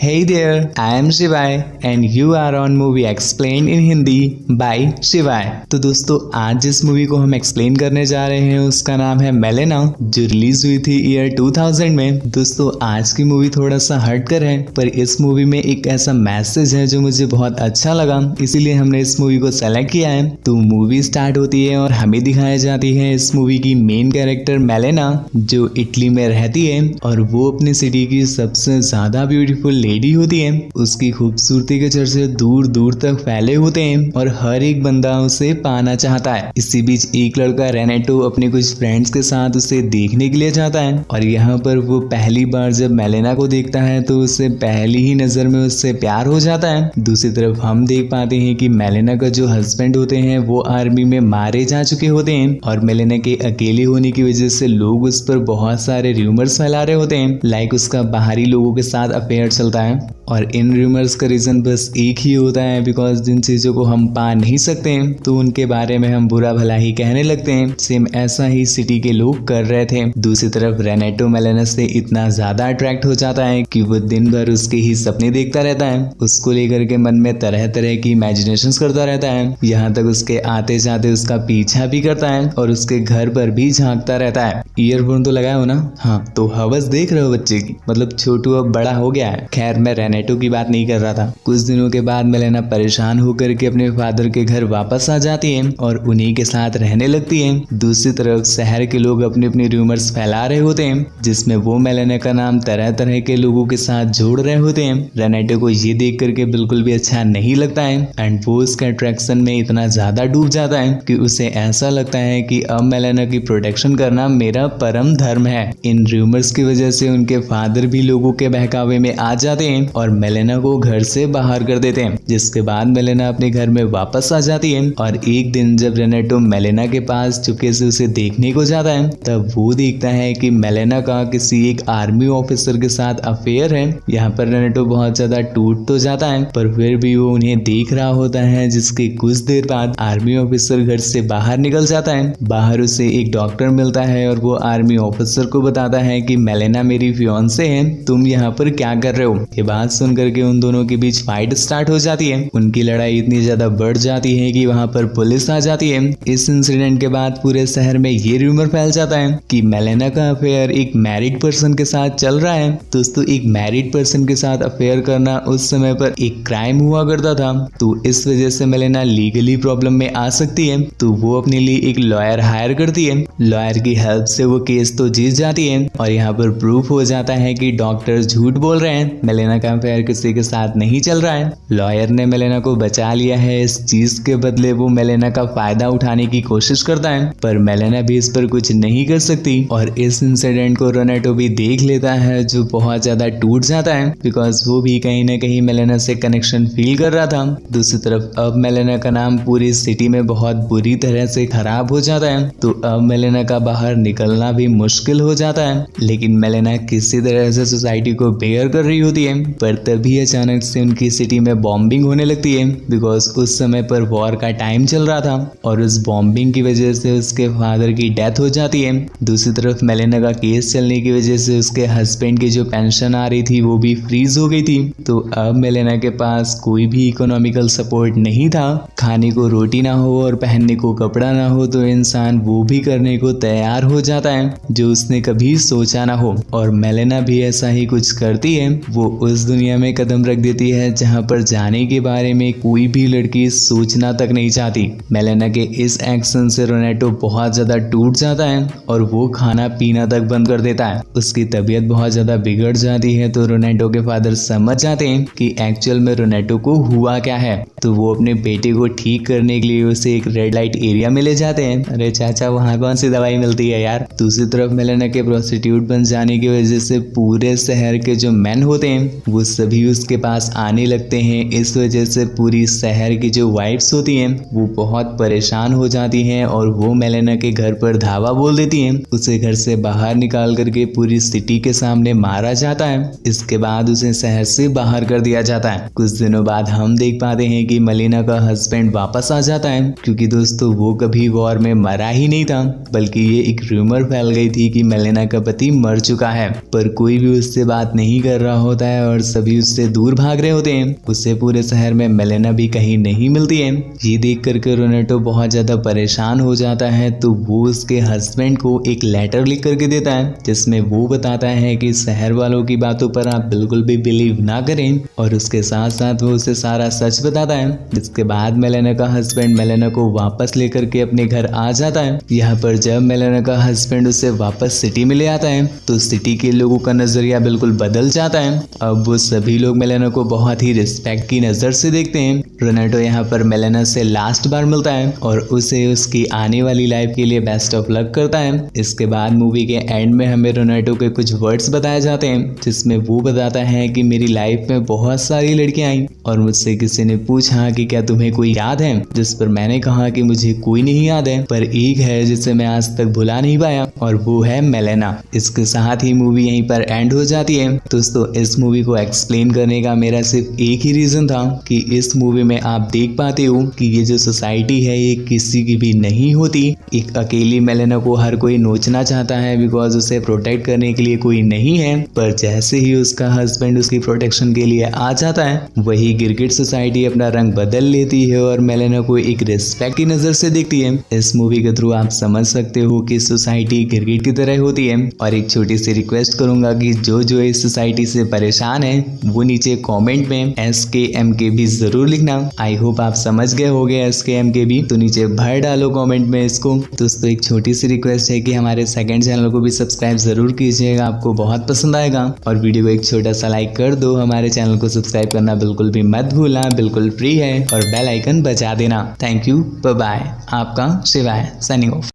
Hey there, I am Shivai and you are on Movie Explained in Hindi by शिवाय। तो दोस्तों आज जिस मूवी को हम एक्सप्लेन करने जा रहे हैं उसका नाम है मेलेना, जो रिलीज हुई थी ईयर 2000 में। दोस्तों आज की मूवी थोड़ा सा हटकर है, पर इस मूवी में एक ऐसा मैसेज है जो मुझे बहुत अच्छा लगा, इसीलिए हमने इस मूवी को सेलेक्ट किया है। तो मूवी स्टार्ट होती है और हमें दिखाई जाती है इस मूवी की मेन कैरेक्टर मेलेना, जो इटली में रहती है और वो अपनी सिटी की सबसे ज्यादा ब्यूटीफुल लेडी होती है। उसकी खूबसूरती के चर्चे दूर दूर तक फैले होते हैं और हर एक बंदा उसे पाना चाहता है। इसी बीच एक लड़का रेनेटो अपने कुछ फ्रेंड्स के साथ उसे देखने के लिए जाता है और यहाँ पर वो पहली बार जब मेलेना को देखता है तो उसे पहली ही नजर में उससे प्यार हो जाता है। दूसरी तरफ हम देख पाते हैं कि मेलेना का जो हस्बैंड होते हैं वो आर्मी में मारे जा चुके होते हैं और मेलेना के अकेले होने की वजह से लोग उस पर बहुत सारे र्यूमर्स फैला रहे होते हैं, लाइक उसका बाहरी लोगों के साथ अफेयर चलता है। और इन रूमर्स का रीजन बस एक ही होता है, बिकॉज जिन चीजों को हम पा नहीं सकते हैं तो उनके बारे में हम बुरा भला ही कहने लगते हैं। सेम ऐसा ही सिटी के लोग कर रहे थे। दूसरी तरफ रेनेटो मेलेना से इतना ज्यादा अट्रैक्ट हो जाता है कि वो दिन भर उसके ही सपने देखता रहता है, उसको लेकर के मन में तरह तरह की इमेजिनेशंस करता रहता है, यहाँ तक उसके आते जाते उसका पीछा भी करता है और उसके घर पर भी झांकता रहता है। ईयरफोन तो लगाए हो ना? हाँ, तो हवस देख रहे हो बच्चे की, मतलब छोटू अब बड़ा हो गया है। खैर मैं रेनेटो की बात नहीं कर रहा था। कुछ दिनों के बाद मेलेना परेशान होकर के अपने फादर के घर वापस आ जाती है और उन्हीं के साथ रहने लगती है। दूसरी तरफ शहर के लोग अपने अपने रूमर्स फैला रहे होते हैं, जिसमें वो मेलेना का नाम तरह तरह के लोगों के साथ जोड़ रहे होते हैं। रेनेटो को ये देख करके बिल्कुल भी अच्छा नहीं लगता है एंड वो उसके अट्रैक्शन में इतना ज्यादा डूब जाता है कि उसे ऐसा लगता है कि अब मेलेना की प्रोटेक्शन करना मेरा परम धर्म है। इन रूमर्स की वजह से उनके फादर भी लोगों के बहकावे में आ जाते हैं और मेलेना को घर से बाहर कर देते हैं, जिसके बाद मेलेना अपने घर में वापस आ जाती है। और एक दिन जब रेनेटो मेलेना के पास चुपके से उसे देखने को जाता है तब वो देखता है कि मेलेना का किसी एक आर्मी ऑफिसर के साथ अफेयर है। यहाँ पर रेनेटो बहुत ज्यादा टूट तो जाता है, पर फिर भी वो उन्हें देख रहा होता है, जिसके कुछ देर बाद आर्मी ऑफिसर घर से बाहर निकल जाता है। बाहर उसे एक डॉक्टर मिलता है और वो आर्मी ऑफिसर को बताता है कि मेलेना मेरी फियांसे है, तुम यहाँ पर क्या कर रहे हो। ये बात सुन करके उन दोनों के बीच फाइट स्टार्ट हो जाती है। उनकी लड़ाई इतनी ज्यादा बढ़ जाती है कि वहाँ पर पुलिस आ जाती है। इस इंसिडेंट के बाद पूरे शहर में ये रूमर फैल जाता है कि मेलेना का अफेयर एक मैरिड पर्सन के साथ चल रहा है। दोस्तों एक मैरिड पर्सन के साथ अफेयर करना उस समय पर एक क्राइम हुआ करता था, तो इस वजह से मेलेना लीगली प्रॉब्लम में आ सकती है। तो वो अपने लिए एक लॉयर हायर करती है। लॉयर की हेल्प से वो केस तो जीत जाती है और यहाँ पर प्रूफ हो जाता है कि डॉक्टर झूठ बोल रहे हैं, मेलेना का अफेयर किसी के साथ नहीं चल रहा है। लॉयर ने मेलेना को बचा लिया है। इस चीज के बदले वो मेलेना का फायदा उठाने की कोशिश करता है, पर मेलेना भी इस पर कुछ नहीं कर सकती। और इस इंसिडेंट को रेनेटो भी देख लेता है, जो बहुत ज्यादा टूट जाता है, बिकॉज वो भी कहीं ना कहीं मेलेना से कनेक्शन फील कर रहा था। दूसरी तरफ अब मेलेना का नाम पूरी सिटी में बहुत बुरी तरह से खराब हो जाता है, तो अब मेलेना का बाहर निकलना भी मुश्किल हो जाता है। लेकिन मेलेना किसी तरह से सोसाइटी को बेयर कर रही होती है, पर तभी अचानक से उनकी सिटी में बॉम्बिंग होने लगती है, बिकॉज उस समय पर वॉर का टाइम चल रहा था और उस बॉम्बिंग की वजह से उसके फादर की डेथ हो जाती है। दूसरी तरफ मेलेना का केस चलने की वजह से उसके हस्बैंड की जो पेंशन आ रही थी वो भी फ्रीज हो गई थी। तो अब मेलेना के पास कोई भी इकोनॉमिकल सपोर्ट नहीं था। खाने को रोटी ना हो और पहनने को कपड़ा ना हो तो इंसान वो भी करने को तैयार हो जाता है जो उसने कभी सोचा ना हो। और मेलेना भी ऐसा ही कुछ करती है, वो उस दुनिया में कदम रख देती है जहाँ पर जाने के बारे में कोई भी लड़की सोचना तक नहीं चाहती। मेलेना के इस एक्शन से रेनेटो बहुत ज्यादा टूट जाता है और वो खाना पीना तक बंद कर देता है। उसकी तबीयत बहुत ज्यादा बिगड़ जाती है, तो रेनेटो के फादर समझ जाते हैं कि एक्चुअल में रेनेटो को हुआ क्या है। तो वो अपने बेटे को ठीक करने के लिए उसे एक रेड लाइट एरिया में ले जाते हैं। अरे चाचा, वहाँ कौन सी दवाई मिलती है यार। दूसरी तरफ मेलेना के प्रोस्टिट्यूट बन जाने की वजह से पूरे शहर के जो मेन होते हैं वो सभी उसके पास आने लगते हैं। इस वजह से पूरी शहर की जो वाइफ्स होती हैं वो बहुत परेशान हो जाती हैं और वो मेलेना के घर पर धावा बोल देती हैं। उसे घर से बाहर निकाल करके पूरी सिटी के सामने मारा जाता है। इसके बाद उसे शहर से बाहर कर दिया जाता है। कुछ दिनों बाद हम देख पाते हैं कि मेलेना का हस्बैंड वापस आ जाता है, क्योंकि दोस्तों वो कभी वॉर में मरा ही नहीं था, बल्कि ये एक रूमर फैल गई थी कि मेलेना का पति मर चुका है। पर कोई भी उससे बात नहीं कर रहा होता है है और सभी उससे दूर भाग रहे होते हैं। उसे पूरे शहर में मेलेना भी कहीं नहीं मिलती है। ये देख करके रोनाल्डो बहुत ज्यादा परेशान हो जाता है, तो वो उसके हस्बैंड को एक लेटर लिख करके देता है जिसमें वो बताता है कि शहर वालों की बातों पर आप बिल्कुल भी बिलीव ना करें, और उसके साथ साथ वो उसे सारा सच बताता है। जिसके बाद मेलेना का हस्बैंड मेलेना को वापस लेकर के अपने घर आ जाता है। यहाँ पर जब मेलेना का हस्बैंड उसे वापस सिटी में ले आता है तो सिटी के लोगों का नजरिया बिल्कुल बदल जाता है। अब वो सभी लोग मेलेना को बहुत ही रिस्पेक्ट की नजर से देखते हैं। रोनाल्डो यहाँ पर मेलेना से लास्ट बार मिलता है और उसे उसकी आने वाली लाइफ के लिए बेस्ट ऑफ लक करता है। इसके बाद मूवी के एंड में हमें रोनाल्डो के कुछ वर्ड्स बताए जाते हैं जिसमें वो बताता है कि मेरी लाइफ में बहुत सारी लड़कियां आई और मुझसे किसी ने पूछा कि क्या तुम्हें कोई याद है, जिस पर मैंने कहा कि मुझे कोई नहीं याद है, पर एक है जिसे मैं आज तक भुला नहीं पाया और वो है मेलेना। इसके साथ ही मूवी यहीं पर एंड हो जाती है। दोस्तों, इस मूवी को एक्सप्लेन करने का मेरा सिर्फ एक ही रीजन था कि इस मूवी में आप देख पाते हो कि ये जो सोसाइटी है ये किसी की भी नहीं होती। एक अकेली मेलेना को हर कोई नोचना चाहता है बिकॉज उसे प्रोटेक्ट करने के लिए कोई नहीं है, पर जैसे ही उसका हस्बैंड उसकी प्रोटेक्शन के लिए आ जाता है वही गिरगिट सोसाइटी अपना रंग बदल लेती है और मेलेना को एक रिस्पेक्ट की नजर से देखती है। इस मूवी के थ्रू आप समझ सकते हो कि सोसाइटी गिरगिट की तरह होती है। और एक छोटी सी रिक्वेस्ट करूंगा कि जो इस सोसाइटी से परेशान है वो नीचे कमेंट में SKMK भी जरूर लिखना। आई होप आप समझ गए होंगे SKMK भी, तो नीचे भर डालो कमेंट में इसको। दोस्तों, एक छोटी सी रिक्वेस्ट है कि हमारे सेकंड चैनल को भी सब्सक्राइब जरूर कीजिएगा, आपको बहुत पसंद आएगा। और वीडियो को एक छोटा सा लाइक कर दो। हमारे चैनल को सब्सक्राइब करना बिल्कुल भी मत भूलना, बिल्कुल फ्री है, और बेल आइकन बजा देना। Thank you, bye bye. आपका शिवाय साइनिंग ऑफ।